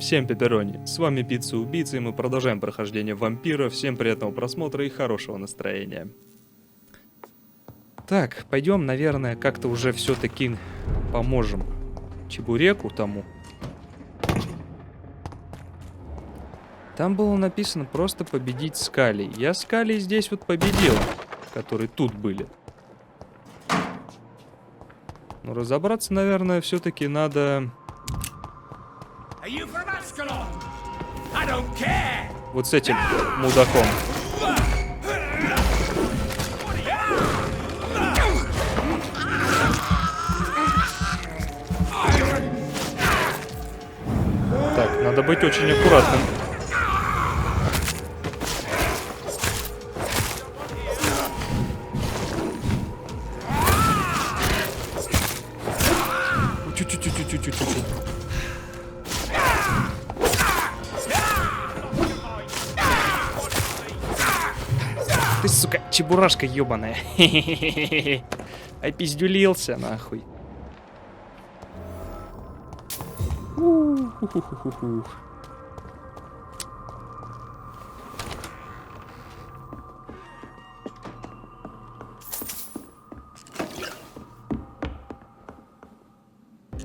Всем пепперони, с вами Пицца Убийца, и мы продолжаем прохождение вампира. Всем приятного просмотра и хорошего настроения. Так, пойдем, наверное, как-то уже все-таки поможем чебуреку тому. Там было написано просто победить скалей. Я скалей здесь вот победил, которые тут были. Но разобраться, наверное, все-таки надо... Вот с этим мудаком. Так, надо быть очень аккуратным. Чуть-чуть. Ты, сука, чебурашка ёбаная. Опиздюлился, нахуй.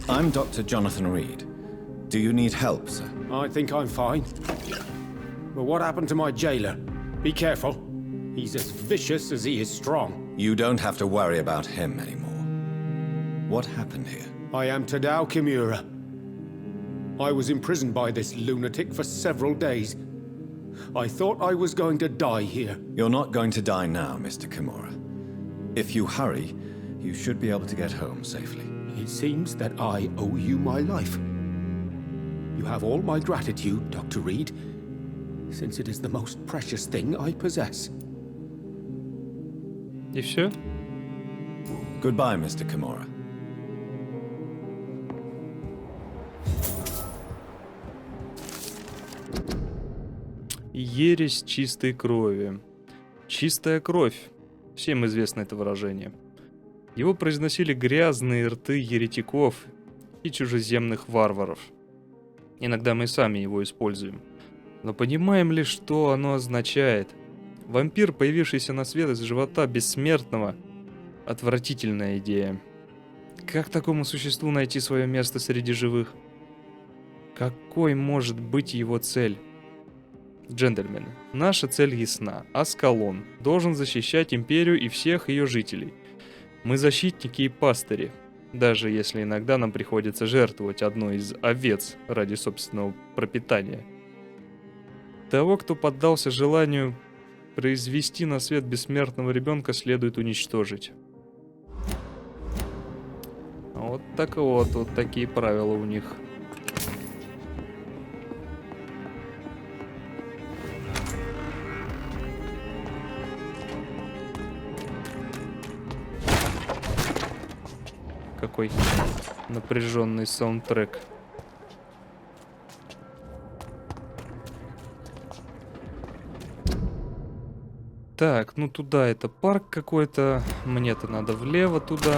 I'm Dr. Jonathan Rid. Do you need help, sir? I think I'm fine. But what happened to my jailer? Be careful. He's as vicious as he is strong. You don't have to worry about him anymore. What happened here? I am Tadao Kimura. I was imprisoned by this lunatic for several days. I thought I was going to die here. You're not going to die now, Mr. Kimura. If you hurry, you should be able to get home safely. It seems that I owe you my life. You have all my gratitude, Dr. Reed, since it is the most precious thing I possess. И все? Goodbye, Mr. Kimura. Ересь чистой крови. Чистая кровь. Всем известно это выражение. Его произносили грязные рты еретиков и чужеземных варваров. Иногда мы сами его используем. Но понимаем ли, что оно означает? Вампир, появившийся на свет из живота бессмертного, отвратительная идея. Как такому существу найти свое место среди живых? Какой может быть его цель? Джентльмены, наша цель ясна. Аскалон должен защищать империю и всех ее жителей. Мы защитники и пастыри, даже если иногда нам приходится жертвовать одной из овец ради собственного пропитания. Того, кто поддался желанию произвести на свет бессмертного ребенка, следует уничтожить. Вот так вот такие правила у них. Какой напряженный саундтрек. Так, ну туда это парк какой-то. Мне-то надо влево туда.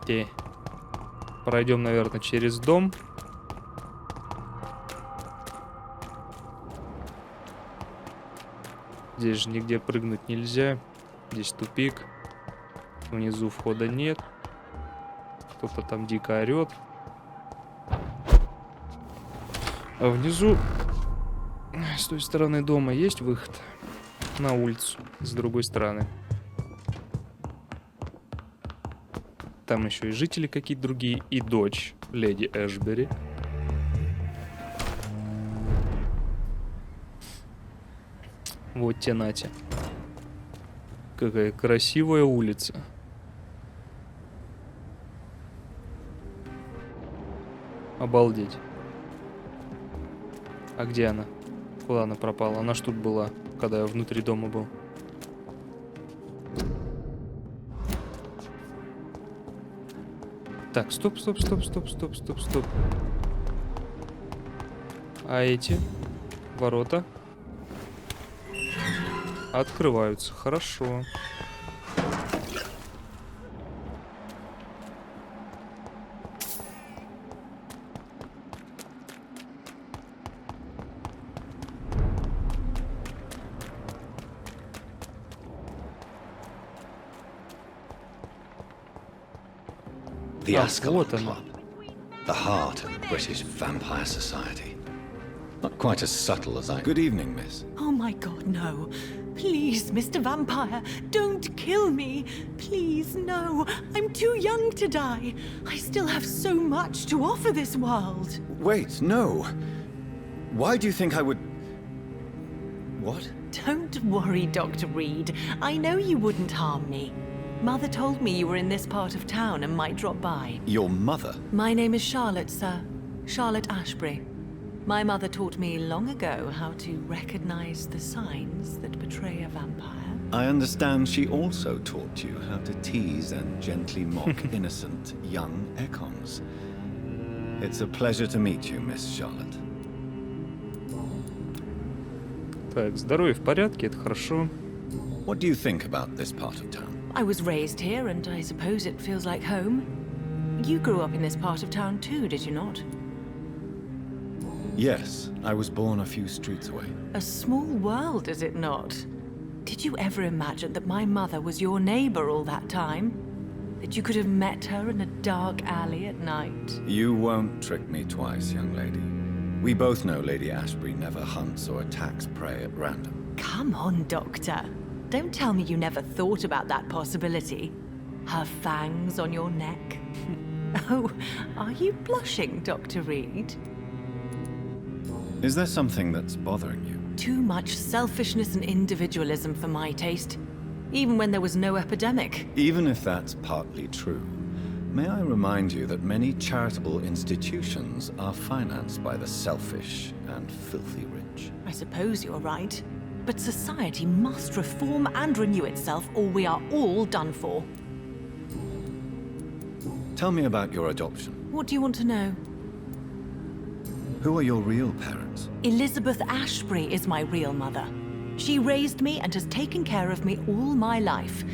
Те. Пройдем, наверное, через дом. Здесь же нигде прыгнуть нельзя. Здесь тупик. Внизу входа нет. Кто-то там дико орет. А внизу, с той стороны дома, есть выход на улицу. С другой стороны. Там еще и жители какие-то другие. И дочь леди Эшбери. Вот те нате. Какая красивая улица. Обалдеть. А где она? Куда она пропала? Она ж тут была, когда я внутри дома был. Так, стоп. А эти ворота открываются. Хорошо. The Ah, Ascalon вот оно. Club. The heart of British vampire society. Not quite as subtle as I... Good evening, miss. Oh my god, no. Please, Mr. Vampire, don't kill me. Please, no. I'm too young to die. I still have so much to offer this world. Wait, no. Why do you think I would... What? Don't worry, Dr. Reed. I know you wouldn't harm me. Mother told me you were in this part of town and might drop by. Your mother? My name is Charlotte, sir. Charlotte Ashbury. My mother taught me long ago how to recognize the signs that betray a vampire. I understand she also taught you how to tease and gently mock innocent young Ekons. It's a pleasure to meet you, Miss Charlotte. Так, здоровье в порядке, это хорошо. What do you think about this part of town? I was raised here, and I suppose it feels like home. You grew up in this part of town too, did you not? Yes, I was born a few streets away. A small world, is it not? Did you ever imagine that my mother was your neighbor all that time? That you could have met her in a dark alley at night? You won't trick me twice, young lady. We both know Lady Ashbury never hunts or attacks prey at random. Come on, Doctor. Don't tell me you never thought about that possibility. Her fangs on your neck. Oh, are you blushing, Dr. Reed? Is there something that's bothering you? Too much selfishness and individualism for my taste. Even when there was no epidemic. Even if that's partly true, may I remind you that many charitable institutions are financed by the selfish and filthy rich. I suppose you're right. But society must reform and renew itself, or we are all done for. Tell me about your adoption. What do you want to know? Who are your real parents? Elizabeth Ashbury is my real mother. She raised me and has taken care of me all my life.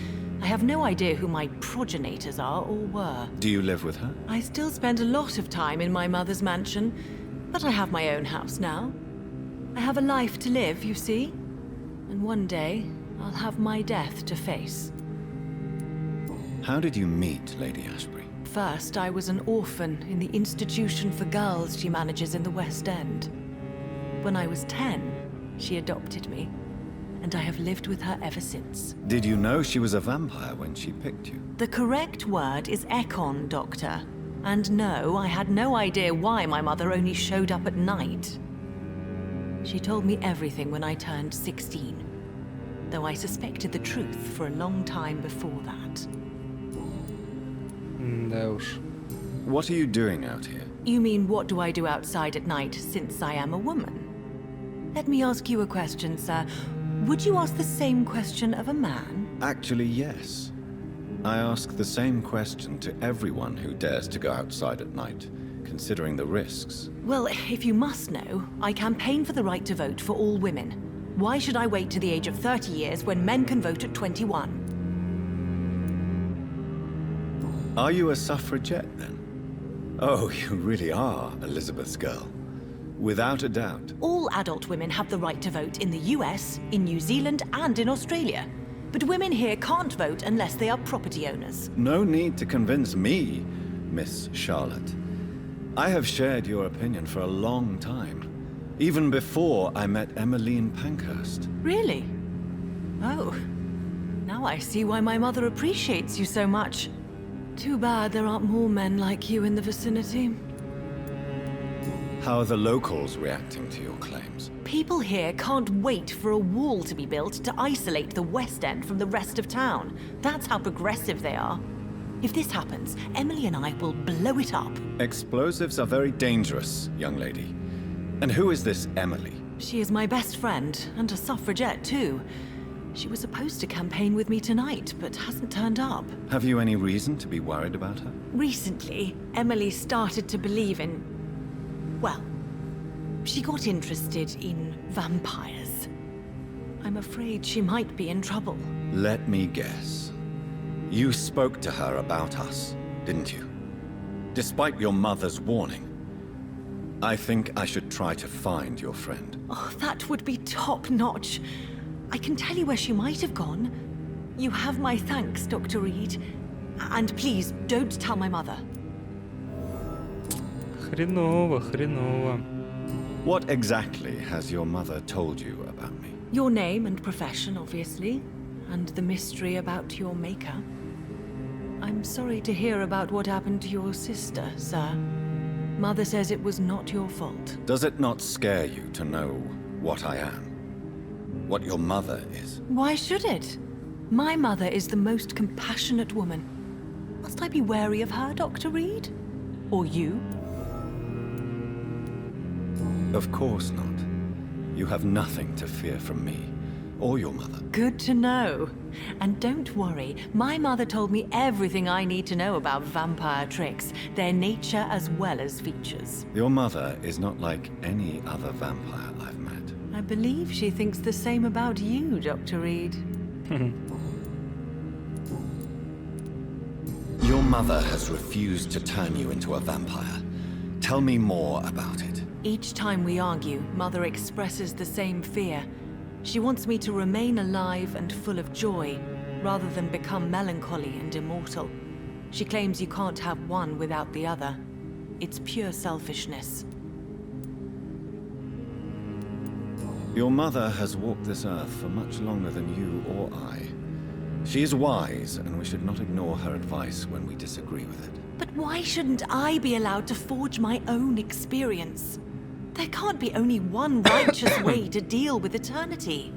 I have no idea who my progenitors are or were. Do you live with her? I still spend a lot of time in my mother's mansion, but I have my own house now. I have a life to live, you see? And one day, I'll have my death to face. How did you meet Lady Ashbury? First, I was an orphan in the institution for girls she manages in the West End. When I was 10, she adopted me, and I have lived with her ever since. Did you know she was a vampire when she picked you? The correct word is Ekon, Doctor. And no, I had no idea why my mother only showed up at night. She told me everything when I turned 16, though I suspected the truth for a long time before that. Да уж. What are you doing out here? You mean, what do I do outside at night since I am a woman? Let me ask you a question, sir. Would you ask the same question of a man? Actually, yes. I ask the same question to everyone who dares to go outside at night, considering the risks. Well, if you must know, I campaign for the right to vote for all women. Why should I wait to the age of 30 years when men can vote at 21? Are you a suffragette, then? Oh, you really are Elizabeth's girl. Without a doubt. All adult women have the right to vote in the US, in New Zealand, and in Australia. But women here can't vote unless they are property owners. No need to convince me, Miss Charlotte. I have shared your opinion for a long time. Even before I met Emmeline Pankhurst. Really? Oh. Now I see why my mother appreciates you so much. Too bad there aren't more men like you in the vicinity. How are the locals reacting to your claims? People here can't wait for a wall to be built to isolate the West End from the rest of town. That's how progressive they are. If this happens, Emily and I will blow it up. Explosives are very dangerous, young lady. And who is this Emily? She is my best friend, and a suffragette too. She was supposed to campaign with me tonight, but hasn't turned up. Have you any reason to be worried about her? Recently, Emily started to believe in... well, she got interested in vampires. I'm afraid she might be in trouble. Let me guess. You spoke to her about us, didn't you? Despite your mother's warning. I think I should try to find your friend. Oh, that would be top-notch. I can tell you where she might have gone. You have my thanks, Dr. Reed. And please, don't tell my mother. Хреново, хреново. What exactly has your mother told you about me? Your name and profession, obviously, and the mystery about your maker. I'm sorry to hear about what happened to your sister, sir. Mother says it was not your fault. Does it not scare you to know what I am? What your mother is? Why should it? My mother is the most compassionate woman. Must I be wary of her, Dr. Reed? Or you? Of course not. You have nothing to fear from me, or your mother. Good to know. And don't worry, my mother told me everything I need to know about vampire tricks, their nature as well as features. Your mother is not like any other vampire I've met. I believe she thinks the same about you, Dr. Reed. Your mother has refused to turn you into a vampire. Tell me more about it. Each time we argue, Mother expresses the same fear. She wants me to remain alive and full of joy, rather than become melancholy and immortal. She claims you can't have one without the other. It's pure selfishness. Your mother has walked this earth for much longer than you or I. She is wise, and we should not ignore her advice when we disagree with it. But why shouldn't I be allowed to forge my own experience? There can't be only one righteous way to deal with eternity.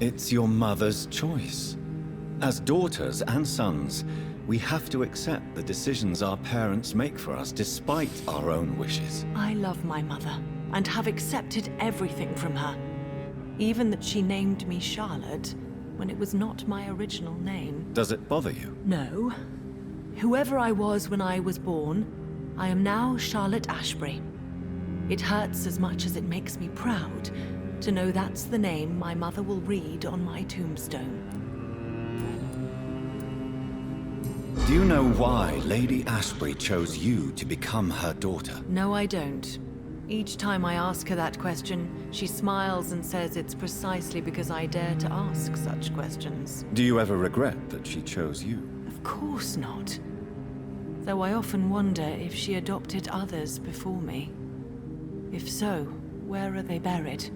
It's your mother's choice. As daughters and sons, we have to accept the decisions our parents make for us despite our own wishes. I love my mother, and have accepted everything from her. Even that she named me Charlotte, when it was not my original name. Does it bother you? No. Whoever I was when I was born, I am now Charlotte Ashbury. It hurts as much as it makes me proud to know that's the name my mother will read on my tombstone. Do you know why Lady Ashbury chose you to become her daughter? No, I don't. Each time I ask her that question, she smiles and says it's precisely because I dare to ask such questions. Do you ever regret that she chose you? Of course not. Though I often wonder if she adopted others before me. If so, where are they buried?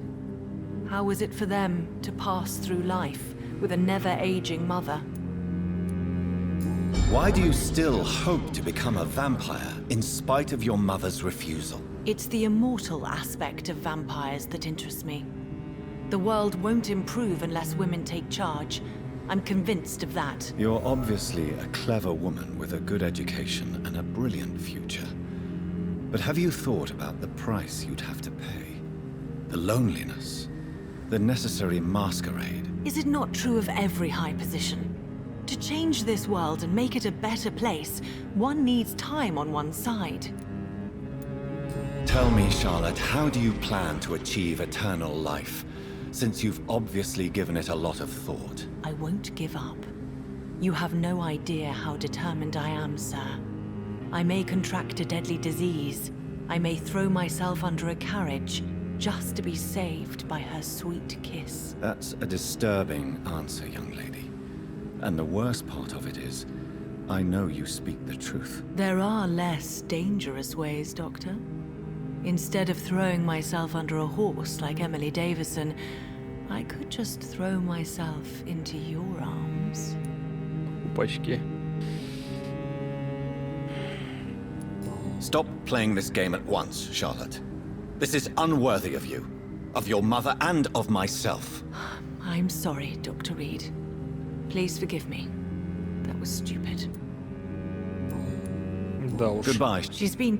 How was it for them to pass through life with a never-aging mother? Why do you still hope to become a vampire in spite of your mother's refusal? It's the immortal aspect of vampires that interests me. The world won't improve unless women take charge. I'm convinced of that. You're obviously a clever woman with a good education and a brilliant future. But have you thought about the price you'd have to pay? The loneliness, the necessary masquerade. Is it not true of every high position? To change this world and make it a better place, one needs time on one's side. Tell me, Charlotte, how do you plan to achieve eternal life, since you've obviously given it a lot of thought? I won't give up. You have no idea how determined I am, sir. I may contract a deadly disease. I may throw myself under a carriage, just to be saved by her sweet kiss. That's a disturbing answer, young lady. And the worst part of it is, I know you speak the truth. There are less dangerous ways, Doctor. Instead of throwing myself under a horse like Emily Davison, I could just throw myself into your arms. Опачки. Stop playing this game at once, Charlotte. This is unworthy of you, of your mother, and of myself. I'm sorry, Dr. Reed. Please forgive me. That was stupid. Да уж. Goodbye. She's been...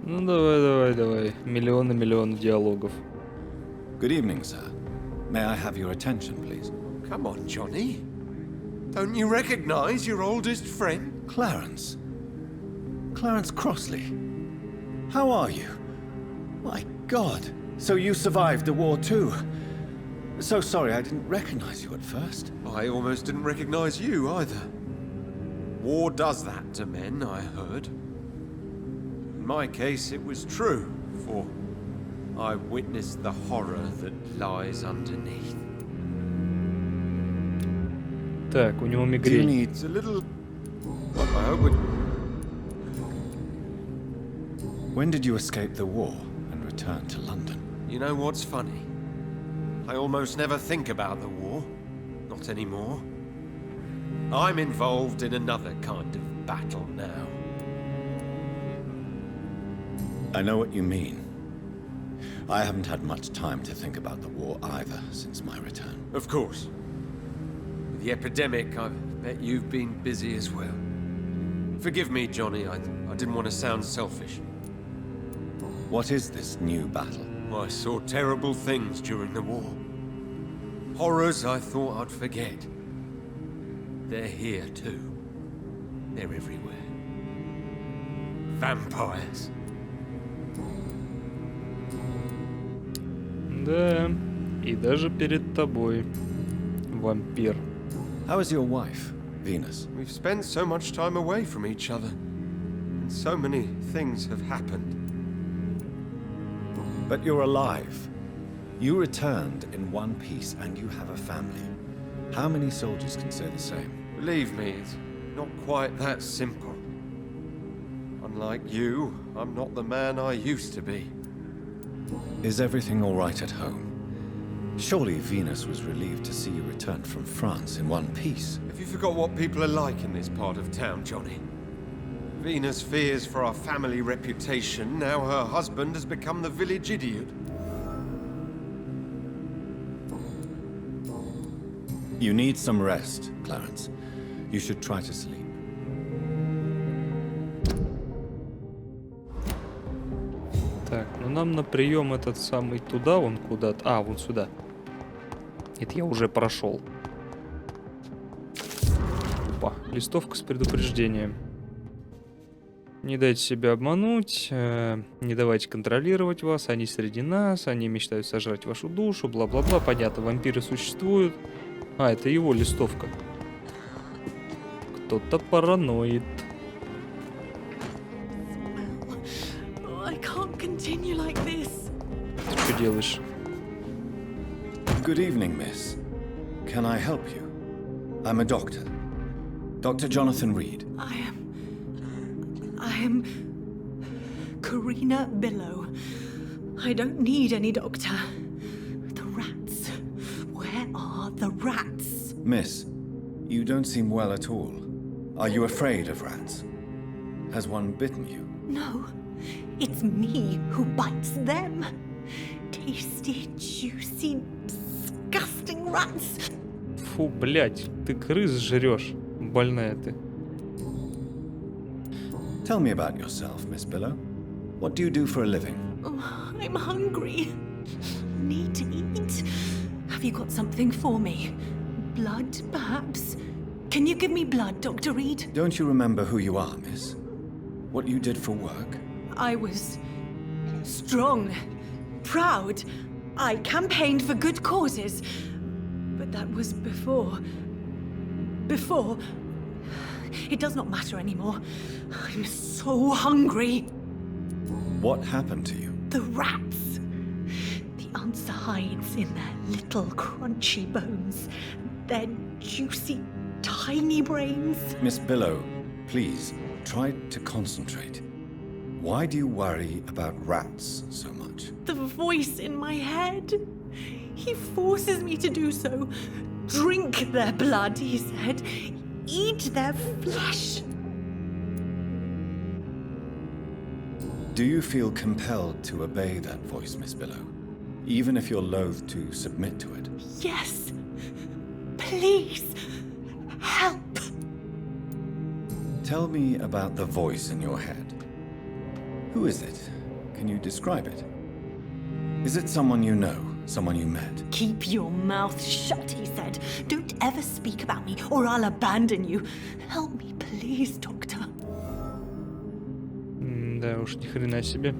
Ну давай. Миллионы диалогов. Good evening, sir. May I have your attention, please? Come on, Johnny. Don't you recognize your oldest friend? Clarence. Clarence Crossley. How are you? My God. So you survived the war too. So sorry I didn't recognize you at first. I almost didn't recognize you either. War does that to men, I heard. In my case, it was true, for I witnessed the horror that lies underneath. Так, у него Do you мигрень. need... It's a little... I hope it... When did you escape the war and return to London? You know what's funny? I almost never think about the war. Not anymore. I'm involved in another kind of battle now. I know what you mean. I haven't had much time to think about the war either since my return. Of course. With the epidemic, I bet you've been busy as well. Forgive me, Johnny, I didn't want to sound selfish. What is this new battle? I saw terrible things during the war. Horrors I thought I'd forget. They're here too. They're everywhere. Vampires. Да, и даже перед тобой, вампир. How is your wife, Venus? We've spent so much time away from each other. And so many things have happened. But you're alive. You returned in one piece and you have a family. How many soldiers can say the same? Believe me, it's not quite that simple. Unlike you, I'm not the man I used to be. Is everything all right at home? Surely Venus was relieved to see you return from France in one piece. Have you forgot what people are like in this part of town, Johnny? Venus fears for our family reputation. Now her husband has become the village idiot. You need some rest, Clarence. You should try to sleep. Так, ну нам на прием этот самый туда, вон куда-то. А, вон сюда. Это я уже прошел. Опа, листовка с предупреждением. Не дайте себя обмануть, не давайте контролировать вас, они среди нас, они мечтают сожрать вашу душу, бла-бла-бла. Понятно, вампиры существуют. А, это его листовка. Кто-то параноид. I can't continue like this. Ты что делаешь? Good evening, miss. Can I help you? I'm a doctor. Dr. Jonathan Reid. I am Karina Billow. I don't need any doctor. The rats. Where are the rats? Miss, you don't seem well at all. Are you afraid of rats? Has one bitten you? No, it's me who bites them. Tasty, juicy, disgusting rats. Фу, блядь, ты крыс жрешь. Больная ты. Tell me about yourself, Miss Billow. What do you do for a living? Oh, I'm hungry. Need to eat. Have you got something for me? Blood, perhaps? Can you give me blood, Dr. Reid? Don't you remember who you are, miss? What you did for work? I was strong, proud. I campaigned for good causes. But that was before. Before. It does not matter anymore. I'm so hungry. What happened to you? The rats. The answer hides in their little crunchy bones. Their juicy, tiny brains. Miss Billow, please, try to concentrate. Why do you worry about rats so much? The voice in my head. He forces me to do so. Drink their blood, he said. Eat their flesh. Do you feel compelled to obey that voice, Miss Billow? Even if you're loath to submit to it? Yes. Please. Help. Tell me about the voice in your head. Who is it? Can you describe it? Is it someone you know? Someone you met? Keep your mouth shut, he said. Don't ever speak about me, or I'll abandon you. Help me, please, doctor. Да уж, ни хрена себе.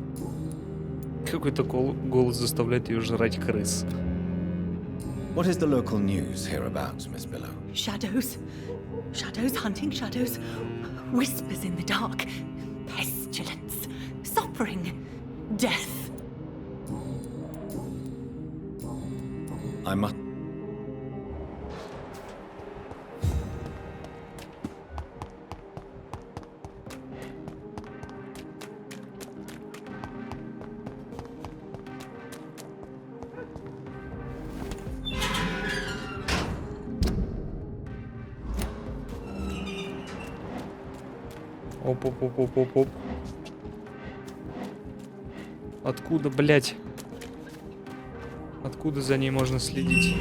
Какой-то голос заставляет ее жрать крыс. What is the local news hereabouts, Miss Billow? Shadows. Shadows hunting shadows. Whispers in the dark. Pestilence. Suffering. Death. I must... Оп-оп-оп-оп-оп-оп. Откуда, блядь? Откуда за ней можно следить?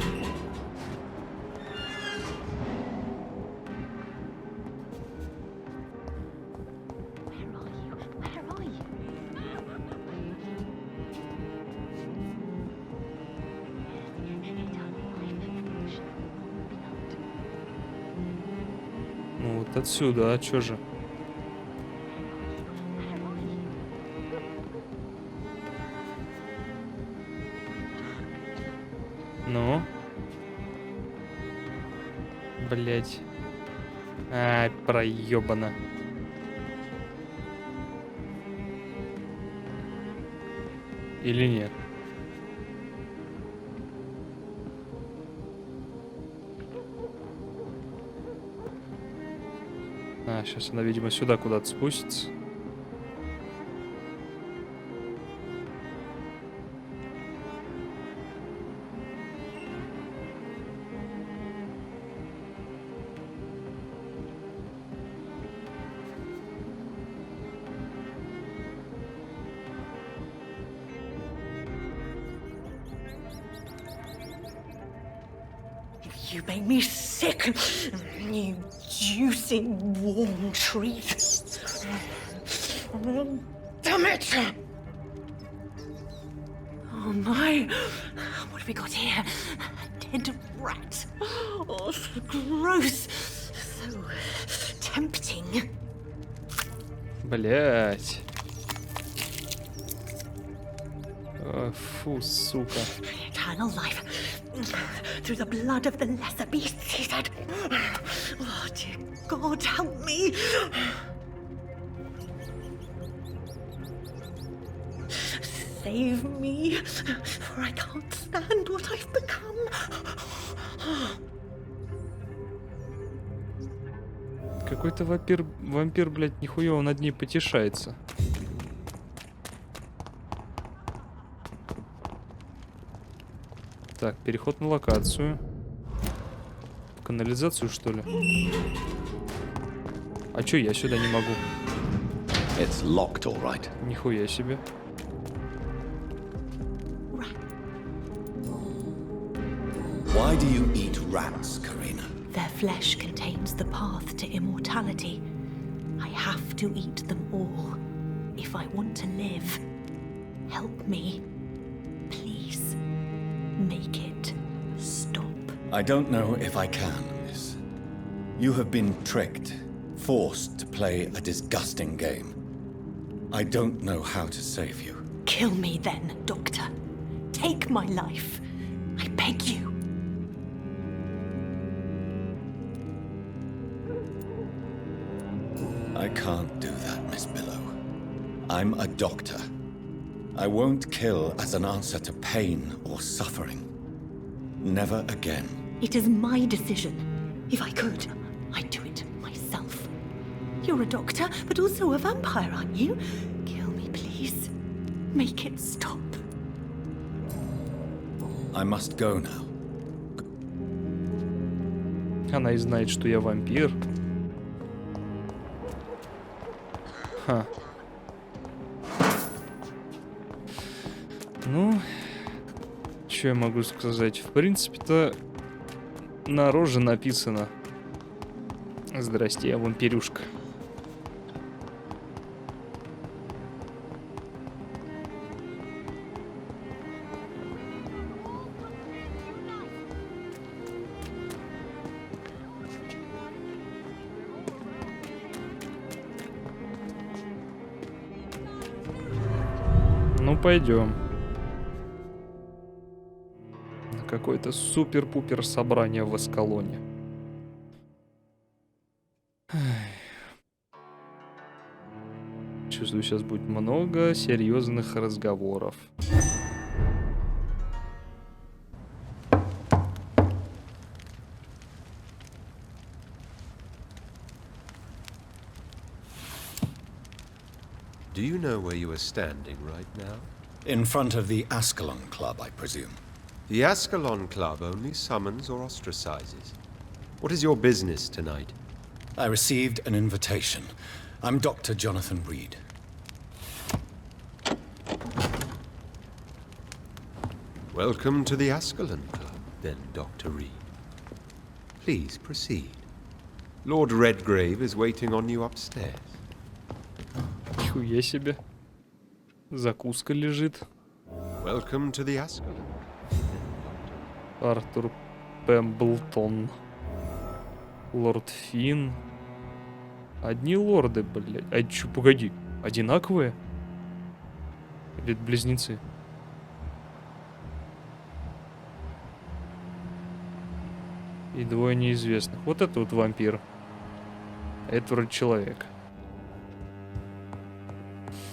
Ну вот отсюда, а чё же? Ну? Блять. Ай, проебано. Или нет? А, сейчас она, видимо, сюда куда-то спустится. You make me sick, you juicy warm treat. Damn it! Oh my, what have we got here? A dead rat. Oh, so gross. So tempting. Блять. Фу, сука. Eternal life. Through the blood of the lesser beasts, he said. Oh, dear God, help me. Save me, for I can't stand what I've become. Какой-то вампир, блядь, нихуя он над ней потешается. Так, переход на локацию. В канализацию, что ли? А чё я сюда не могу? It's locked, all right. Нихуя себе. Why do you eat rats, Karina? Their flesh contains the path to immortality. I have to eat them all if I want to live. Help me. Please. Make it stop. I don't know if I can, miss. You have been tricked, forced to play a disgusting game. I don't know how to save you. Kill me then, Doctor. Take my life. I beg you. I can't do that, Miss Billow. I'm a doctor. I won't kill as an answer to pain or suffering. Never again. It is my decision. If I could, I'd do it myself. You're a doctor, but also a vampire, aren't you? Kill me, please. Make it stop. I must go now. Она и знает, что я вампир. Ха. Ну, что я могу сказать? В принципе-то на роже написано: «Здрасте, я вампирюшка». Ну, пойдем. На какое-то супер-пупер собрание в Аскалоне. Чувствую, сейчас будет много серьезных разговоров. Do you know where you are standing right now? In front of the Ascalon Club, I presume. The Ascalon Club only summons or ostracizes. What is your business tonight? I received an invitation. I'm Dr. Jonathan Rid. Welcome to the Ascalon Club, then, Dr. Reed. Please proceed. Lord Redgrave is waiting on you upstairs. Нихуя себе. Закуска лежит. Welcome to the Ascalon. Артур Пемблтон. Лорд Финн. Одни лорды, блядь. А чё, погоди. Одинаковые? Или это близнецы? И двое неизвестных. Вот это вот вампир. А это вроде человек.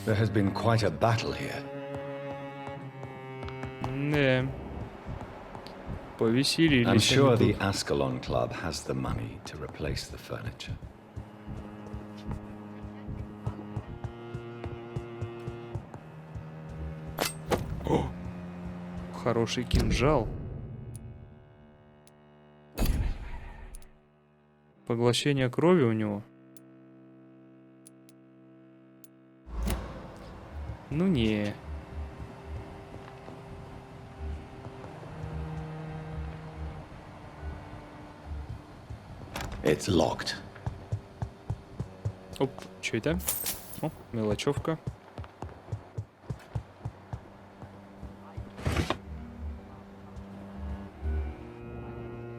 There has been quite a battle here. Не. Повеселились. I'm sure они the тут. Ascalon Club has the money to replace the furniture. Хороший кинжал. Поглощение крови у него. Ну не. It's locked. Оп, что это? О, мелочевка.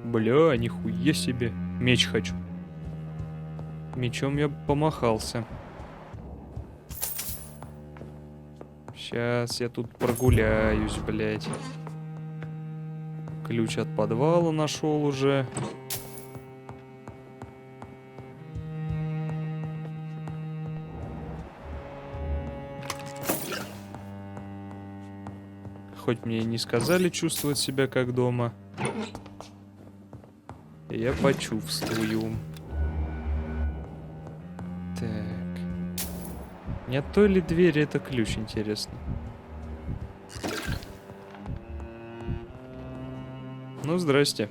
Бля, нихуя себе. Меч хочу. Мечом я помахался. Сейчас я тут прогуляюсь, блядь. Ключ от подвала нашел уже. Хоть мне и не сказали чувствовать себя как дома, я почувствую. Так. Не от той ли двери это ключ, интересно? Ну, здрасте.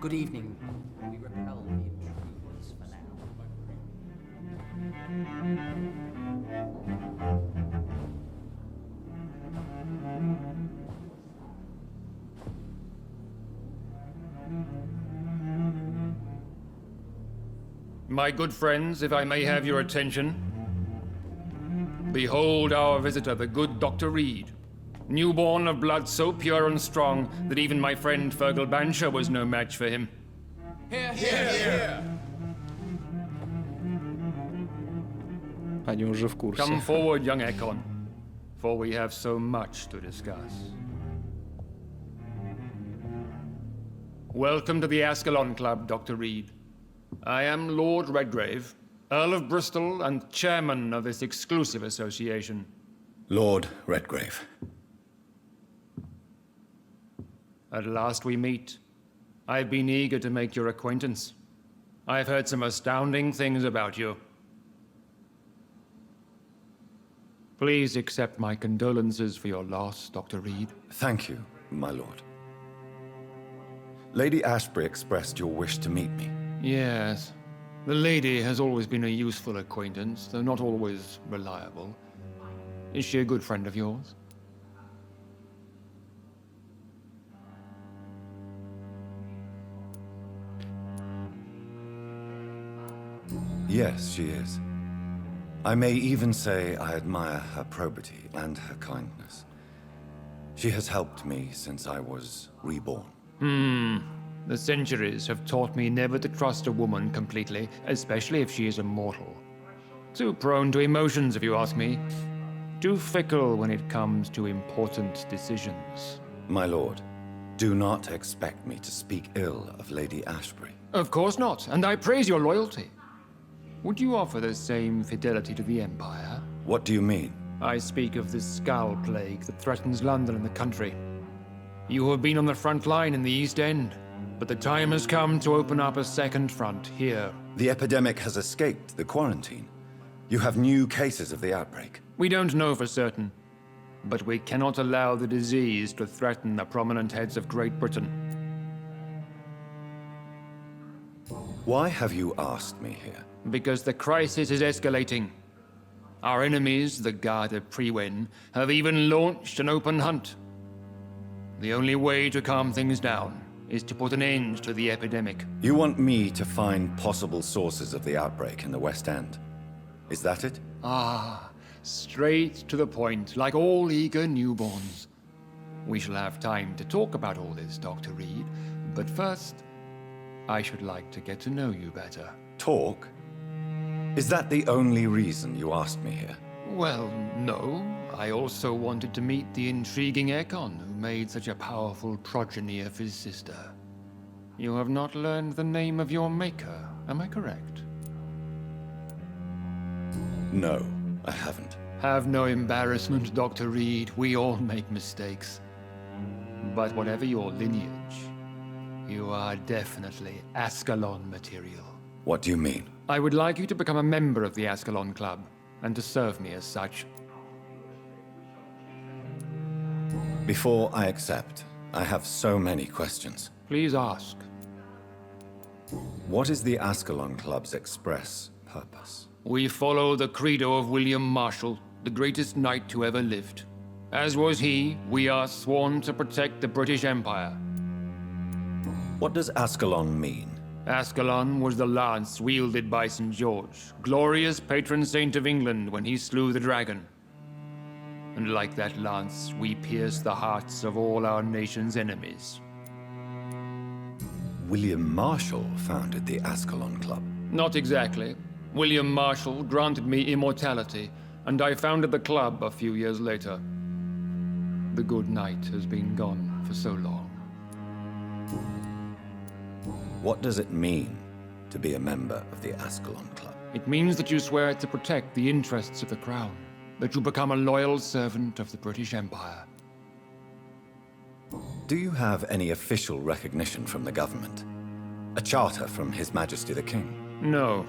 Good evening. We repel the intruders for now. My good friends, if I may have your attention. Behold our visitor, the good Dr. Reed. Newborn of blood so pure and strong that even my friend Fergal Bansher was no match for him. Они уже в курсе. Come forward, young Ekon, for we have so much to discuss. Welcome to the Ascalon Club, Dr. Reed. I am Lord Redgrave, Earl of Bristol and chairman of this exclusive association. Lord Redgrave. At last we meet. I've been eager to make your acquaintance. I've heard some astounding things about you. Please accept my condolences for your loss, Dr. Reed. Thank you, my lord. Lady Ashbury expressed your wish to meet me. Yes. The lady has always been a useful acquaintance, though not always reliable. Is she a good friend of yours? Yes, she is. I may even say I admire her probity and her kindness. She has helped me since I was reborn. The centuries have taught me never to trust a woman completely, especially if she is a mortal. Too prone to emotions, if you ask me. Too fickle when it comes to important decisions. My lord, do not expect me to speak ill of Lady Ashbury. Of course not, and I praise your loyalty. Would you offer the same fidelity to the Empire? What do you mean? I speak of the Skull Plague that threatens London and the country. You have been on the front line in the East End. But the time has come to open up a second front here. The epidemic has escaped the quarantine. You have new cases of the outbreak. We don't know for certain, but we cannot allow the disease to threaten the prominent heads of Great Britain. Why have you asked me here? Because the crisis is escalating. Our enemies, the Garde Priwen, have even launched an open hunt. The only way to calm things down is to put an end to the epidemic. You want me to find possible sources of the outbreak in the West End? Is that it? Ah, straight to the point, like all eager newborns. We shall have time to talk about all this, Dr. Reed, but first, I should like to get to know you better. Talk? Is that the only reason you asked me here? Well, no. I also wanted to meet the intriguing Ekon, who made such a powerful progeny of his sister. You have not learned the name of your maker, am I correct? No, I haven't. Have no embarrassment, Dr. Reed. We all make mistakes. But whatever your lineage, you are definitely Ascalon material. What do you mean? I would like you to become a member of the Ascalon Club, and to serve me as such. Before I accept, I have so many questions. Please ask. What is the Ascalon Club's express purpose? We follow the credo of William Marshall, the greatest knight who ever lived. As was he, we are sworn to protect the British Empire. What does Ascalon mean? Ascalon was the lance wielded by St. George, glorious patron saint of England when he slew the dragon. And like that lance, we pierce the hearts of all our nation's enemies. William Marshall founded the Ascalon Club. Not exactly. William Marshall granted me immortality, and I founded the club a few years later. The good knight has been gone for so long. What does it mean to be a member of the Ascalon Club? It means that you swear to protect the interests of the crown, that you become a loyal servant of the British Empire. Do you have any official recognition from the government? A charter from His Majesty the King? No.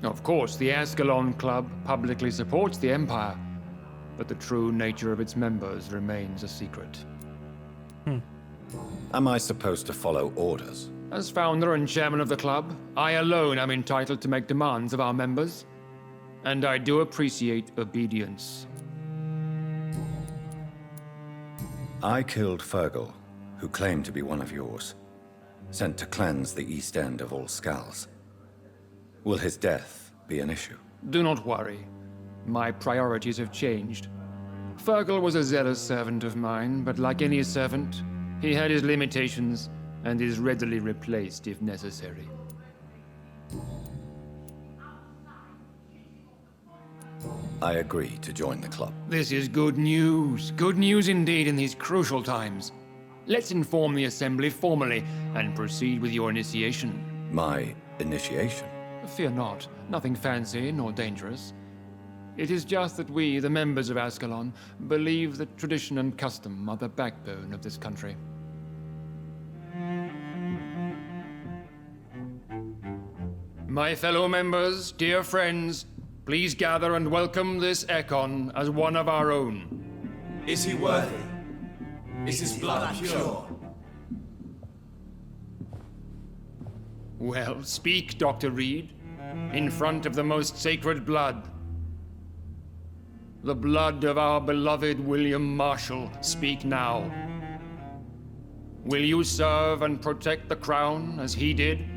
Of course, the Ascalon Club publicly supports the Empire, but the true nature of its members remains a secret. Am I supposed to follow orders? As founder and chairman of the club, I alone am entitled to make demands of our members, and I do appreciate obedience. I killed Fergal, who claimed to be one of yours, sent to cleanse the East End of all Skulls. Will his death be an issue? Do not worry. My priorities have changed. Fergal was a zealous servant of mine, but like any servant, he had his limitations and is readily replaced if necessary. I agree to join the club. This is good news. Good news indeed in these crucial times. Let's inform the Assembly formally and proceed with your initiation. My initiation? Fear not. Nothing fancy nor dangerous. It is just that we, the members of Ascalon, believe that tradition and custom are the backbone of this country. My fellow members, dear friends, please gather and welcome this Ekon as one of our own. Is he worthy? Is his blood pure? Well, speak, Dr. Reed, in front of the most sacred blood. The blood of our beloved William Marshall, speak now. Will you serve and protect the crown as he did?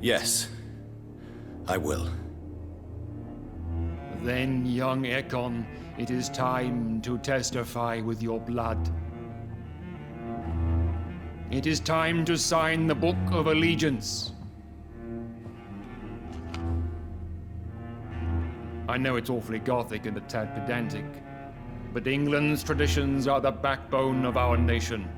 Yes, I will. Then, young Ekon, it is time to testify with your blood. It is time to sign the Book of Allegiance. I know it's awfully gothic and a tad pedantic, but England's traditions are the backbone of our nation.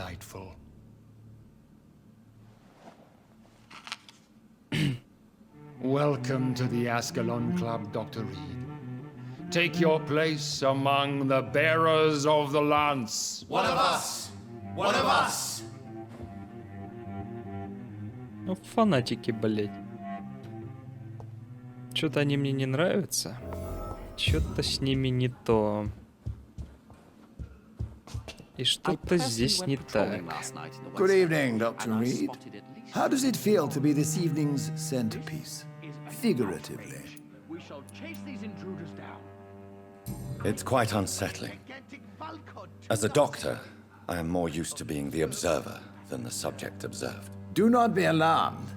delightful. Welcome to the Ascalon Club, Dr. Reed. Take your place among the bearers of the lance. One of us! One of us! Ну, фанатики, блять. Что-то они мне не нравятся. Что-то с ними не то. И что-то здесь не так. Good evening, Dr. Reed. How does it feel to be this evening's centerpiece? Figuratively. It's quite unsettling. As a doctor, I am more used to being the observer than the subject observed. Do not be alarmed.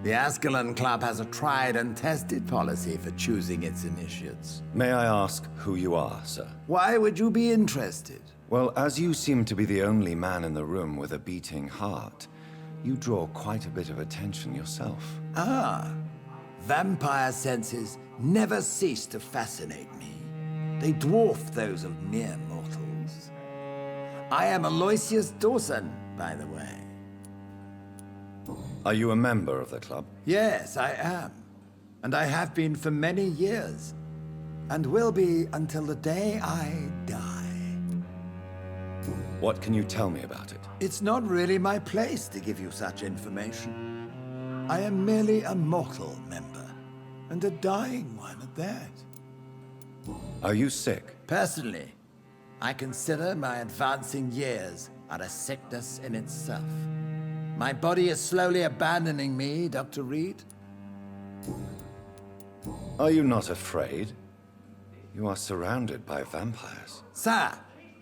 The Ascalon Club has a tried and tested policy for choosing its initiates. May I ask who you are, sir? Why would you be interested? Well, as you seem to be the only man in the room with a beating heart, you draw quite a bit of attention yourself. Ah, vampire senses never cease to fascinate me. They dwarf those of mere mortals. I am Aloysius Dawson, by the way. Are you a member of the club? Yes, I am. And I have been for many years. And will be until the day I die. What can you tell me about it? It's not really my place to give you such information. I am merely a mortal member, and a dying one at that. Are you sick? Personally, I consider my advancing years are a sickness in itself. My body is slowly abandoning me, Dr. Reed. Are you not afraid? You are surrounded by vampires. Sir,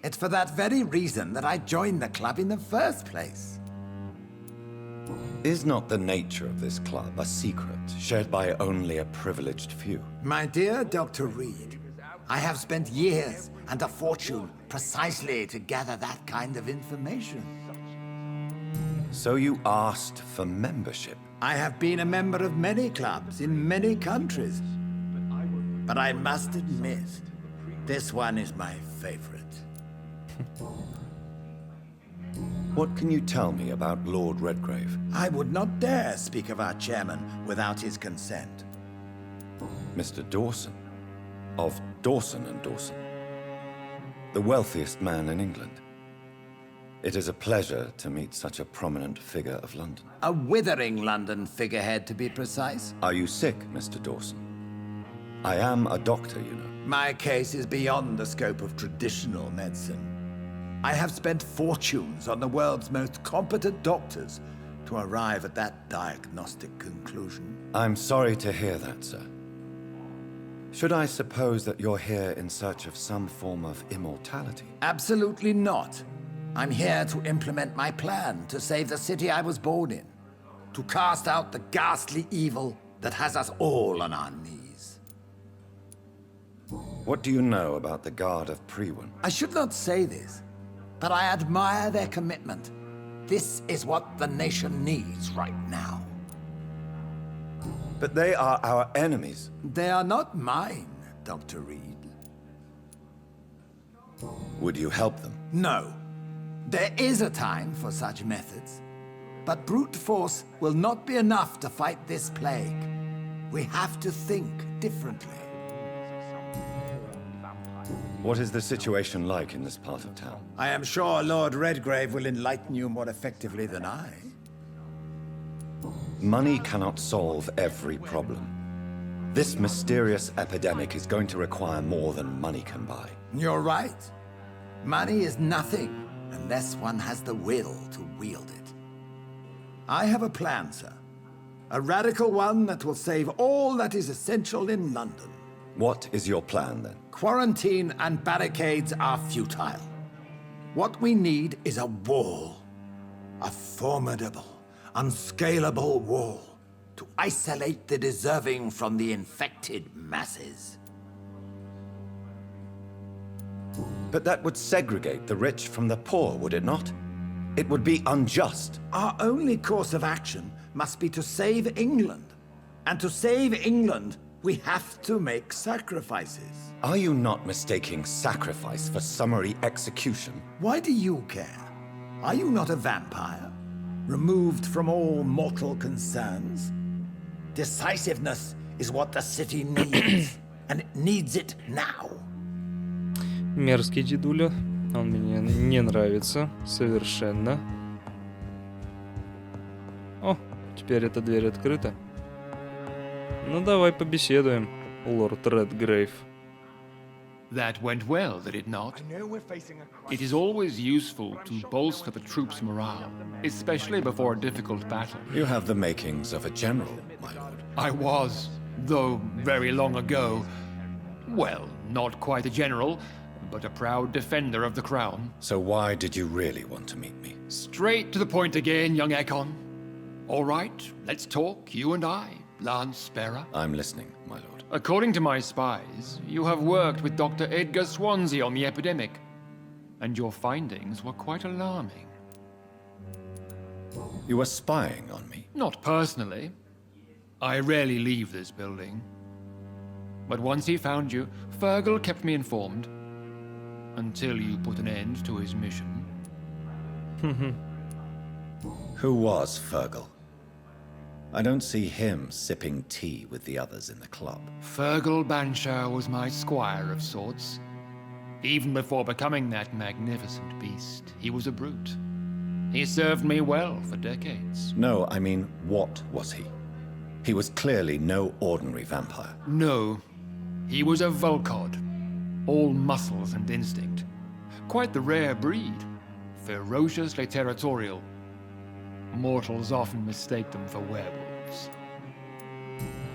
it's for that very reason that I joined the club in the first place. Is not the nature of this club a secret shared by only a privileged few? My dear Dr. Reed, I have spent years and a fortune precisely to gather that kind of information. So you asked for membership? I have been a member of many clubs in many countries. But I must admit, this one is my favorite. What can you tell me about Lord Redgrave? I would not dare speak of our chairman without his consent. Mr. Dawson, of Dawson and Dawson, the wealthiest man in England. It is a pleasure to meet such a prominent figure of London. A withering London figurehead, to be precise. Are you sick, Mr. Dawson? I am a doctor, you know. My case is beyond the scope of traditional medicine. I have spent fortunes on the world's most competent doctors to arrive at that diagnostic conclusion. I'm sorry to hear that, sir. Should I suppose that you're here in search of some form of immortality? Absolutely not. I'm here to implement my plan to save the city I was born in. To cast out the ghastly evil that has us all on our knees. What do you know about the Guard of Prewin? I should not say this, but I admire their commitment. This is what the nation needs right now. But they are our enemies. They are not mine, Dr. Reed. Would you help them? No. There is a time for such methods. But brute force will not be enough to fight this plague. We have to think differently. What is the situation like in this part of town? I am sure Lord Redgrave will enlighten you more effectively than I. Money cannot solve every problem. This mysterious epidemic is going to require more than money can buy. You're right. Money is nothing unless one has the will to wield it. I have a plan, sir. A radical one that will save all that is essential in London. What is your plan, then? Quarantine and barricades are futile. What we need is a wall. A formidable, unscalable wall to isolate the deserving from the infected masses. But that would segregate the rich from the poor, would it not? It would be unjust. Our only course of action must be to save England. And to save England, we have to make sacrifices. Are you not mistaking sacrifice for summary execution? Why do you care? Are you not a vampire? Removed from all mortal concerns? Decisiveness is what the city needs, and it needs it now. Мерзкий дедуля. Он мне не нравится совершенно. О, теперь эта дверь открыта. Ну давай побеседуем, лорд Редгрейв. That went well, did it not? It is always useful to bolster the troops' morale, especially before a difficult battle. You have the makings of a general, my lord. I was, though very long ago, well, not quite a general, but a proud defender of the crown. So why did you really want to meet me? Straight to the point again, young Ekon. All right, let's talk, you and I, Lance Sparrow. I'm listening, my lord. According to my spies, you have worked with Dr. Edgar Swansea on the epidemic, and your findings were quite alarming. You were spying on me? Not personally. I rarely leave this building. But once he found you, Fergal kept me informed. Until you put an end to his mission. Who was Fergal? I don't see him sipping tea with the others in the club. Fergal Banshire was my squire of sorts. Even before becoming that magnificent beast, he was a brute. He served me well for decades. No, I mean, what was he? He was clearly no ordinary vampire. No, he was a Volcod. All muscles and instinct. Quite the rare breed. Ferociously territorial. Mortals often mistake them for werewolves.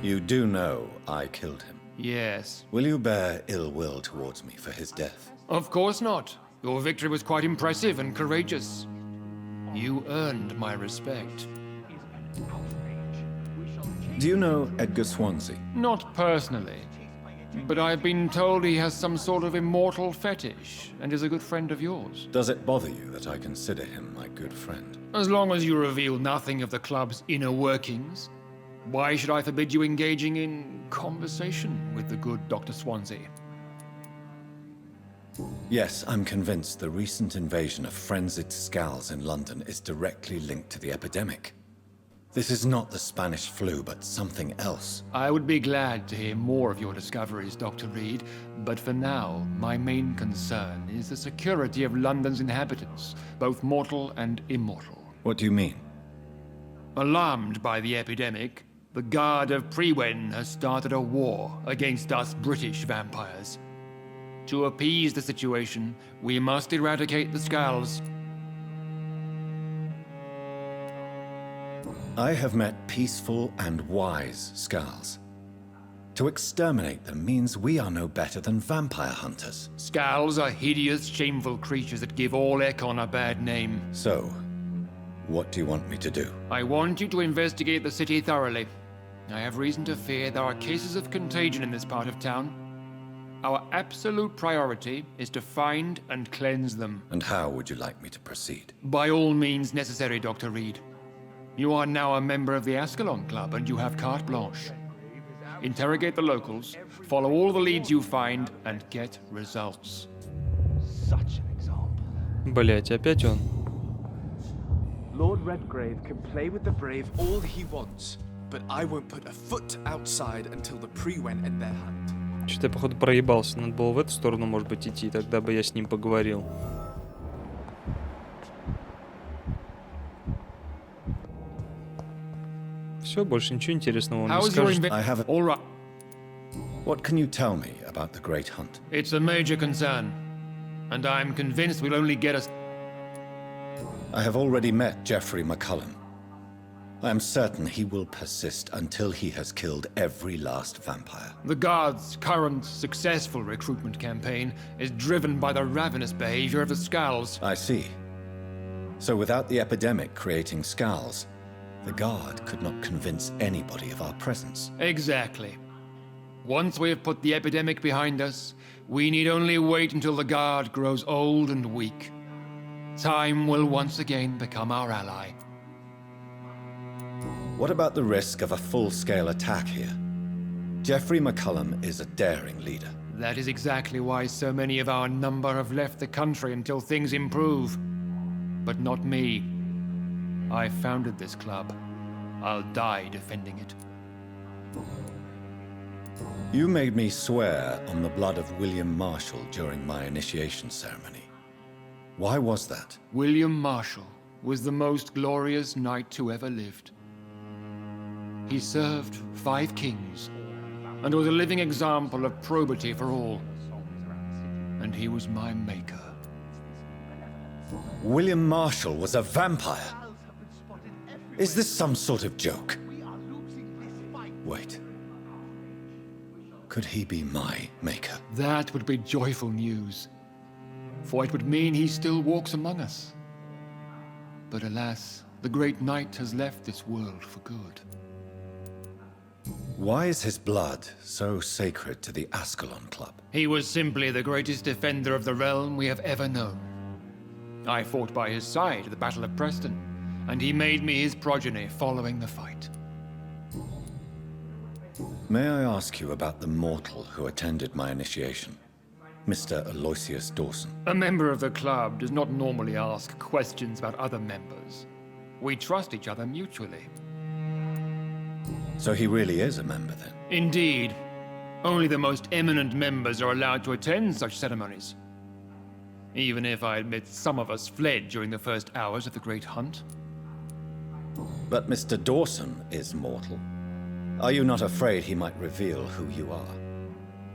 You do know I killed him. Yes. Will you bear ill will towards me for his death? Of course not. Your victory was quite impressive and courageous. You earned my respect. Do you know Edgar Swansea? Not personally. But I've been told he has some sort of immortal fetish and is a good friend of yours. Does it bother you that I consider him my good friend? As long as you reveal nothing of the club's inner workings, why should I forbid you engaging in conversation with the good Dr. Swansea? Yes, I'm convinced the recent invasion of frenzied Scals in London is directly linked to the epidemic. This is not the Spanish flu, but something else. I would be glad to hear more of your discoveries, Dr. Reed, but for now, my main concern is the security of London's inhabitants, both mortal and immortal. What do you mean? Alarmed by the epidemic, the Guard of Prewen has started a war against us British vampires. To appease the situation, we must eradicate the Scals. I have met peaceful and wise Scals. To exterminate them means we are no better than vampire hunters. Scals are hideous, shameful creatures that give all Ekon a bad name. So, what do you want me to do? I want you to investigate the city thoroughly. I have reason to fear there are cases of contagion in this part of town. Our absolute priority is to find and cleanse them. And how would you like me to proceed? By all means necessary, Dr. Reed. You are now a member of the Ascalon Club and you have carte blanche. Interrogate the locals, follow all the leads you find, and get results. Such an example. Блять, опять он. Lord Redgrave can play with the brave all he wants, but I won't put a foot outside until the pre-went in their hand. Что-то я, походу, проебался. Надо было в эту сторону, может быть, идти. Тогда бы я с ним поговорил. Все, больше ничего интересного он не скажет. I have All right. What can you tell me about the Great Hunt? It's a major concern, and I'm convinced will only get us. I have already met Geoffrey McCullum. I am certain he will persist until he has killed every last vampire. The Guard's current successful recruitment campaign is driven by the ravenous behavior of the Scals. I see. So without the epidemic creating Scals, the Guard could not convince anybody of our presence. Exactly. Once we have put the epidemic behind us, we need only wait until the Guard grows old and weak. Time will once again become our ally. What about the risk of a full-scale attack here? Geoffrey McCullum is a daring leader. That is exactly why so many of our number have left the country until things improve. but not me. I founded this club. I'll die defending it. You made me swear on the blood of William Marshall during my initiation ceremony. Why was that? William Marshall was the most glorious knight who ever lived. He served 5 kings and was a living example of probity for all. And he was my maker. William Marshall was a vampire? Is this some sort of joke? Wait. Could he be my maker? That would be joyful news, for it would mean he still walks among us. But alas, the great knight has left this world for good. Why is his blood so sacred to the Ascalon Club? He was simply the greatest defender of the realm we have ever known. I fought by his side at the Battle of Preston, and he made me his progeny following the fight. May I ask you about the mortal who attended my initiation? Mr. Aloysius Dawson. A member of the club does not normally ask questions about other members. We trust each other mutually. So he really is a member, then? Indeed. Only the most eminent members are allowed to attend such ceremonies. Even if I admit some of us fled during the first hours of the Great Hunt. But Mr. Dawson is mortal. Are you not afraid he might reveal who you are?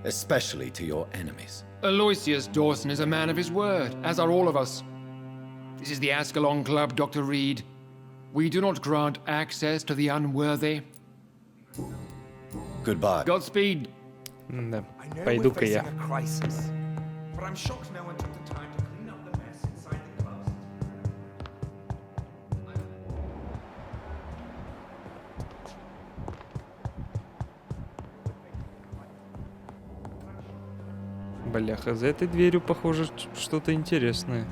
Especially to your enemies. Aloysius Dawson is a man of his word, as are all of us. This is the Ascalon Club, Dr. Reed. We do not grant access to the unworthy. Goodbye. Godspeed. Да, I know пойду-ка we're я. facing a crisis, but I'm shocked no one took the time to clean up the mess inside the club. Бляха, за этой дверью, похоже, что-то интересное.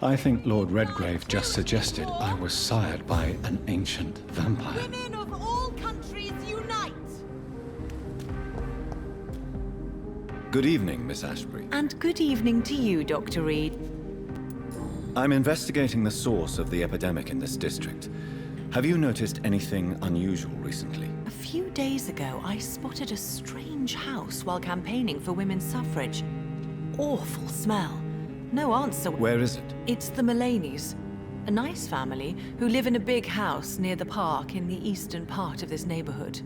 I think Lord Redgrave just suggested I was sired by an ancient vampire. Women of all countries unite! Good evening, Miss Ashbury. And good evening to you, Dr. Reed. I'm investigating the source of the epidemic in this district. Have you noticed anything unusual recently? A few days ago, I spotted a strange house while campaigning for women's suffrage. Awful smell. No answer. Where is it? It's the Mullaneys, a nice family who live in a big house near the park in the eastern part of this neighborhood.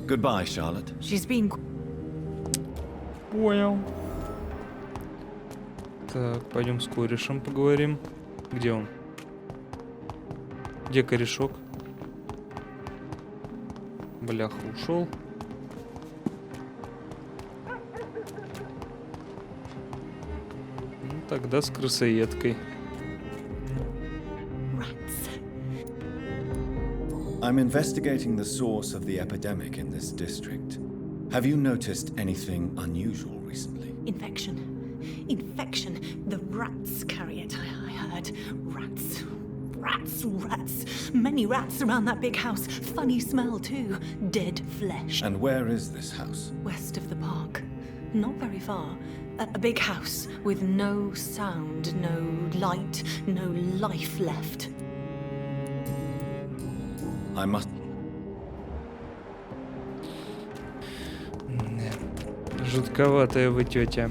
Goodbye, Charlotte. She's been... Понял. Так, пойдем с корешем поговорим. Где он? Где корешок? Бляха, ушел. Ну, тогда с крысоедкой. I'm investigating the source of the epidemic in this district. Have you noticed anything unusual recently? Infection. Infection. The rats carry it, I heard. Rats. Rats, rats. Many rats around that big house. Funny smell, too. Dead flesh. And where is this house? West of the park. Not very far. A big house with no sound, no light, no life left. I must... Жутковатая вы тетя.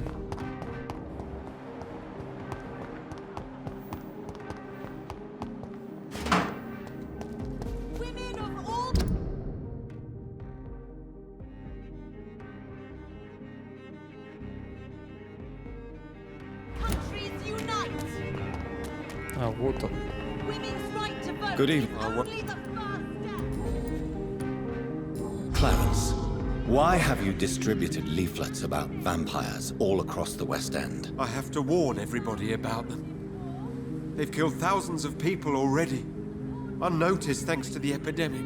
А, вот он. Good evening. Clarence, why have you distributed leaflets about vampires all across the West End? I have to warn everybody about them. They've killed thousands of people already, unnoticed thanks to the epidemic.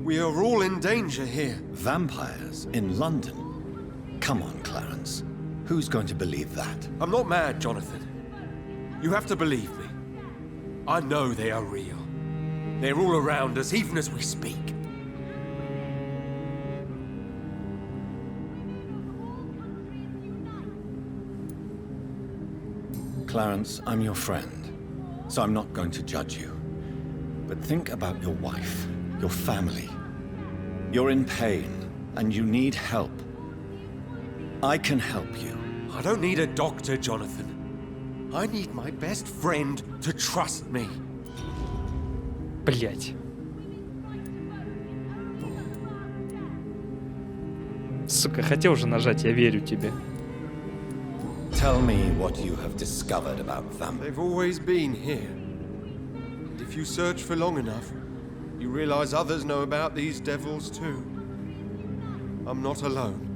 We are all in danger here. Vampires in London? Come on, Clarence. Who's going to believe that? I'm not mad, Jonathan. You have to believe me. I know they are real. They're all around us, even as we speak. Clarence, I'm your friend, so I'm not going to judge you. But think about your wife, your family. You're in pain, and you need help. I can help you. I don't need a doctor, Jonathan. I need my best friend to trust me. Блять. Сука, хотел же нажать, я верю тебе. Tell me what you have discovered about vampires. They've always been here. And if you search for long enough, you realize others know about these devils too. I'm not alone.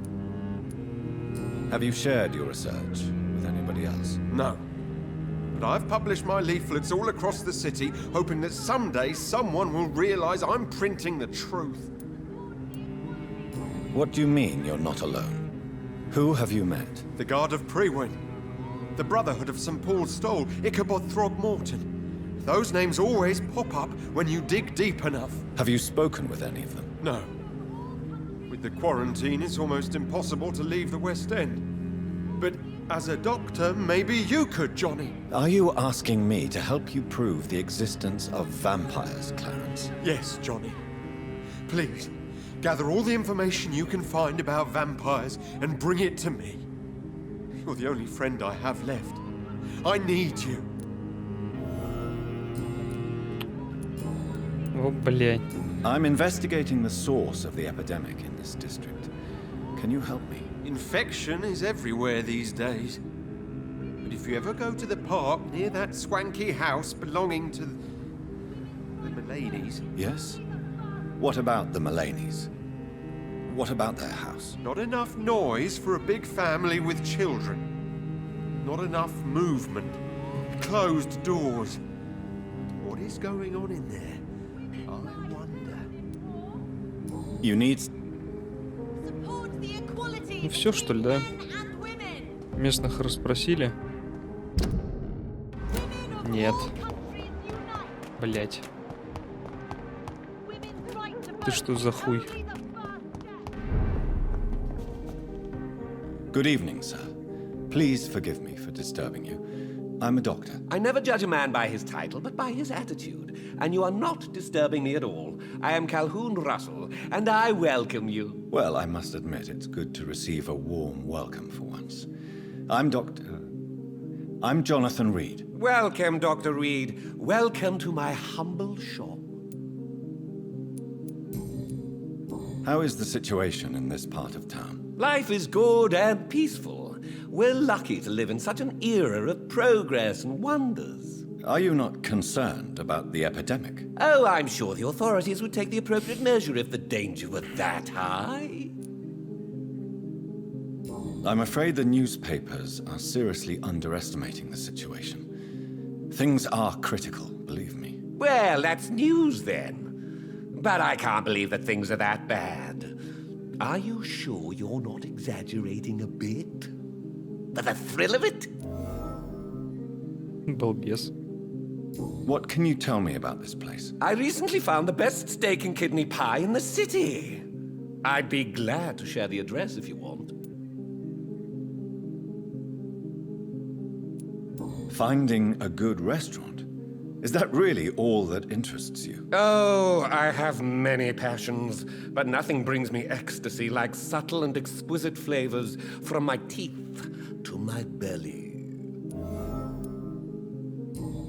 Have you shared your research with anybody else? No. But I've published my leaflets all across the city, hoping that someday someone will realize I'm printing the truth. What do you mean you're not alone? Who have you met? The Guard of Prewin, the Brotherhood of St. Paul's Stole, Ichabod Throgmorton. Those names always pop up when you dig deep enough. Have you spoken with any of them? No. With the quarantine, it's almost impossible to leave the West End. But as a doctor, maybe you could, Johnny. Are you asking me to help you prove the existence of vampires, Clarence? Yes, Johnny. Please, gather all the information you can find about vampires and bring it to me. You're the only friend I have left. I need you. О, блядь. I'm investigating the source of the epidemic in this district. Can you help me? Infection is everywhere these days. But if you ever go to the park near that swanky house belonging to the Mullanys... Yes? What about the Mullanys? What about their house? Not enough noise for a big family with children. Not enough movement. Closed doors. What is going on in there? I wonder. You need... Ну все, что ли, да? Местных расспросили? Нет. Блять. Ты что за хуй? Good evening, sir. Please forgive me for disturbing you. I'm a doctor. I never judge a man by his title, but by his attitude. And you are not disturbing me at all. I am Calhoun Russell, and I welcome you. Well, I must admit it's good to receive a warm welcome for once. I'm Jonathan Rid. Welcome, Dr. Reed. Welcome to my humble shop. How is the situation in this part of town? Life is good and peaceful. We're lucky to live in such an era of progress and wonders. Are you not concerned about the epidemic? Oh, I'm sure the authorities would take the appropriate measure if the danger were that high. I'm afraid the newspapers are seriously underestimating the situation. Things are critical, believe me. Well, that's news then. But I can't believe that things are that bad. Are you sure you're not exaggerating a bit? For the thrill of it? Балбес. What can you tell me about this place? I recently found the best steak and kidney pie in the city. I'd be glad to share the address if you want. Finding a good restaurant? Is that really all that interests you? Oh, I have many passions, but nothing brings me ecstasy like subtle and exquisite flavors from my teeth to my belly.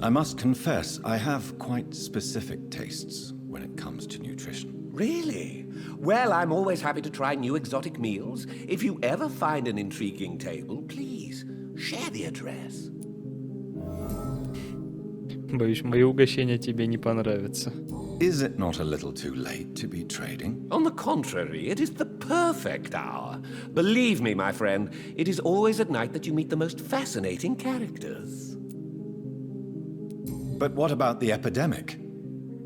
I must confess, I have quite specific tastes when it comes to nutrition. Really? Well, I'm always happy to try new exotic meals. If you ever find an intriguing table, please share the address. Боюсь, мои угощения тебе не понравятся. Is it not a little too late to be trading? On the contrary, it is the perfect hour. Believe me, my friend, it is always at night that you meet the most fascinating characters. But what about the epidemic?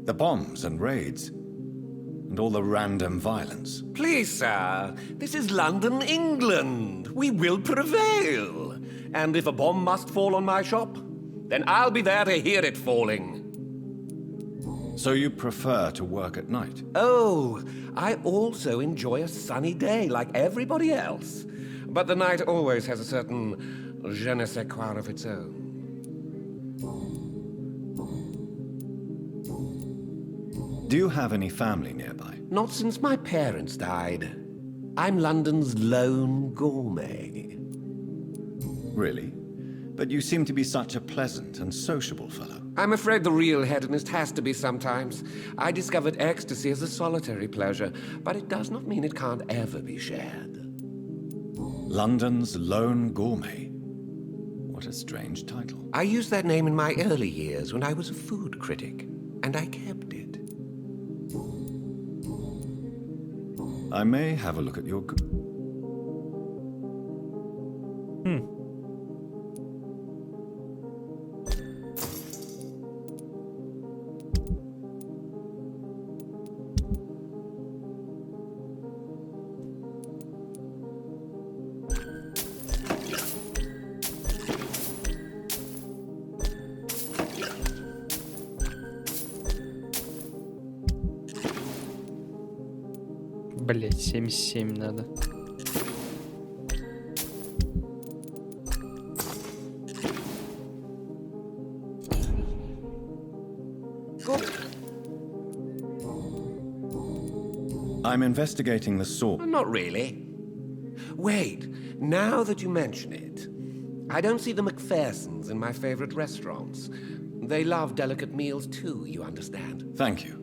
The bombs and raids? And all the random violence? Please, sir, this is London, England. We will prevail. And if a bomb must fall on my shop, then I'll be there to hear it falling. So you prefer to work at night? Oh, I also enjoy a sunny day like everybody else. But the night always has a certain je ne sais quoi of its own. Do you have any family nearby? Not since my parents died. I'm London's lone gourmet. Really? But you seem to be such a pleasant and sociable fellow. I'm afraid the real hedonist has to be sometimes. I discovered ecstasy as a solitary pleasure, but it does not mean it can't ever be shared. London's lone gourmet. What a strange title. I used that name in my early years when I was a food critic, and I kept it. I may have a look at your... Блять, 77 надо. I'm investigating the sword. Not really. Wait, now that you mention it, I don't see the McPhersons in my favorite restaurants. They love delicate meals too, you understand. Thank you.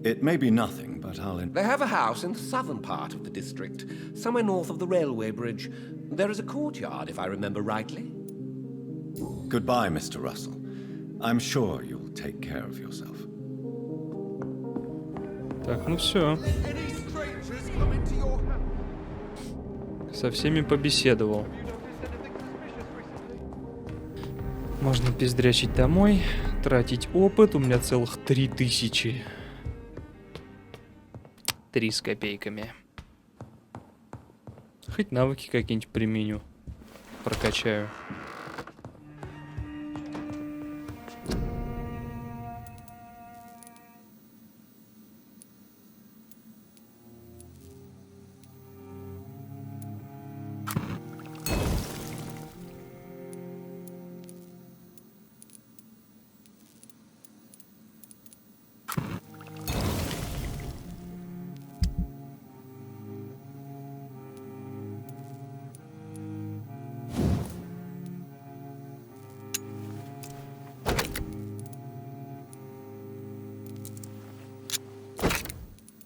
It may be nothing, but I'll... They have a house in the southern part of the district, somewhere north of the railway bridge. There is a courtyard, if I remember rightly. Goodbye, Mr. Russell. I'm sure you'll take care of yourself. Так, ну все. Со всеми побеседовал. Можно пиздрячить домой, тратить опыт. У меня целых 3000. 3 с копейками. Хоть навыки какие-нибудь применю. Прокачаю.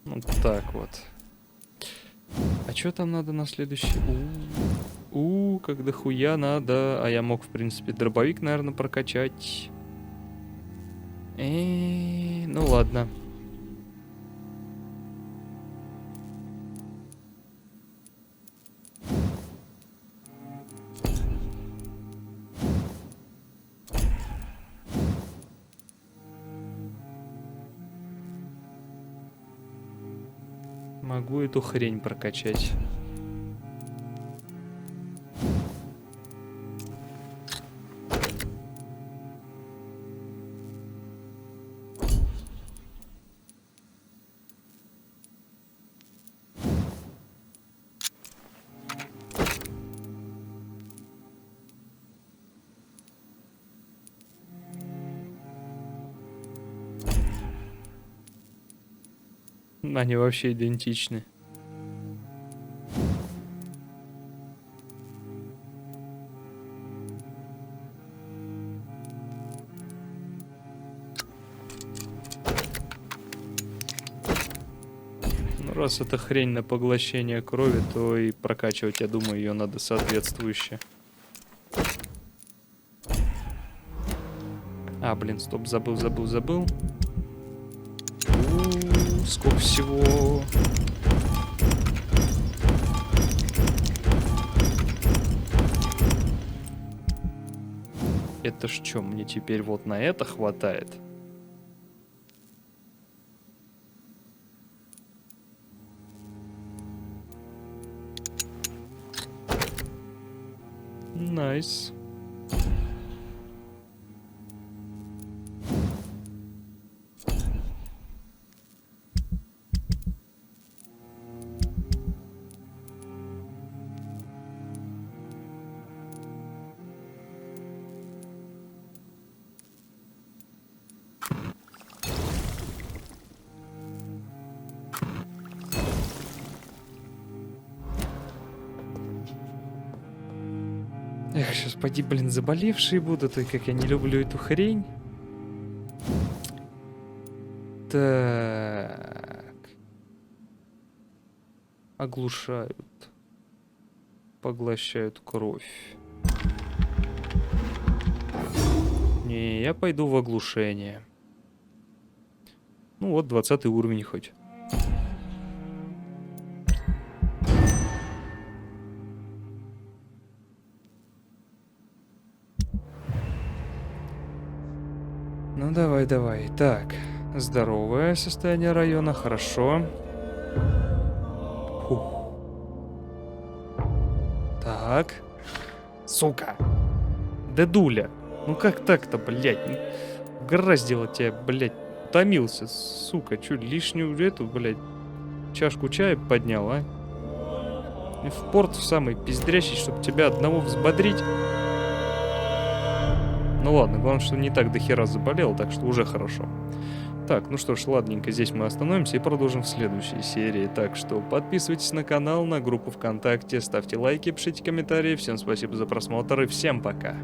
Вот так вот. А что там надо на следующий? Как дохуя надо. А я мог, в принципе, дробовик, наверное, прокачать. Ну ладно. Могу эту хрень прокачать. Они вообще идентичны. Ну, раз это хрень на поглощение крови, то и прокачивать, я думаю, ее надо соответствующе. А, блин, стоп, забыл. Сколько всего. Это ж чё, мне теперь вот на это хватает? Найс. Эх, сейчас поди, блин, заболевшие будут, и как я не люблю эту хрень. Так. Оглушают. Поглощают кровь. Не, я пойду в оглушение. Ну вот, 20 уровень хоть. Ну давай, давай. Так, здоровое состояние района, хорошо. Фух. Так. Сука. Дедуля. Ну как так-то, блядь? Угораздило тебя, блядь. Утомился, сука. Чё, лишнюю эту, блядь, чашку чая поднял, а? И в порт в самый пиздрящий, чтобы тебя одного взбодрить. Ну ладно, главное, что не так дохера заболел, так что уже хорошо. Так, ну что ж, ладненько, здесь мы остановимся и продолжим в следующей серии. Так что подписывайтесь на канал, на группу ВКонтакте, ставьте лайки, пишите комментарии. Всем спасибо за просмотр и всем пока.